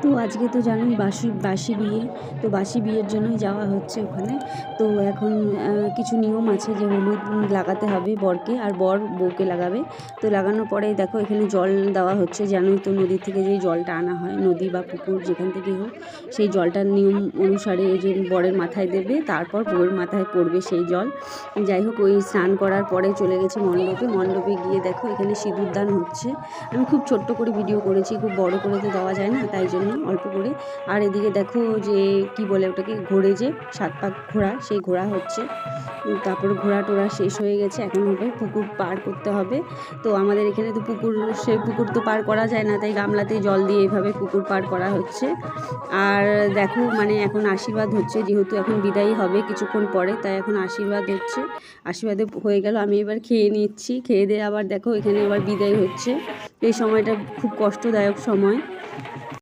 তো আজকে তো জানোই বাসি বিয়ে, তো বাসি বিয়ের জন্যই যাওয়া হচ্ছে ওখানে। তো এখন কিছু নিয়ম আছে যে হলুদ লাগাতে হবে বরকে, আর বর বউকে লাগাবে। তো লাগানোর পরেই দেখো এখানে জল দেওয়া হচ্ছে। জানোই তো নদী থেকে যেই জলটা আনা হয়, নদী বা পুকুর যেখান থেকেই হোক, সেই জলটার নিয়ম অনুসারে এই যে বরের মাথায় দেবে, তারপর বউয়ের মাথায় পড়বে সেই জল। যাই হোক, ওই স্নান করার পরে চলে গেছি মণ্ডপে গিয়ে দেখো এখানে সিঁদুরদান হচ্ছে। আমি খুব ছোট্ট করে ভিডিও করেছি, খুব বড় করে তো দেওয়া যায় না, তাই জন্য অল্প করে। আর এদিকে দেখো যে কি বলে ওটাকে, ঘোড়ে যে 7 পাক ঘোড়া, সেই ঘোড়া হচ্ছে। তারপর ঘোড়া টোড়া শেষ হয়ে গেছে, এখন হবে পুকুর পার করতে হবে। তো আমাদের এখানে তো পুকুর, সেই পুকুর তো পার করা যায় না, তাই গামলাতে জল দিয়ে এইভাবে পুকুর পার করা হচ্ছে। আর দেখো মানে এখন আশীর্বাদ হচ্ছে, যেহেতু এখন বিদায়ী হবে কিছুক্ষণ পরে, তাই এখন আশীর্বাদ হচ্ছে। আশীর্বাদে হয়ে গেল, আমি এবার খেয়ে নিচ্ছি। খেয়ে দিয়ে আবার দেখো এখানে আবার বিদায় হচ্ছে। এই সময়টা খুব কষ্টদায়ক সময়।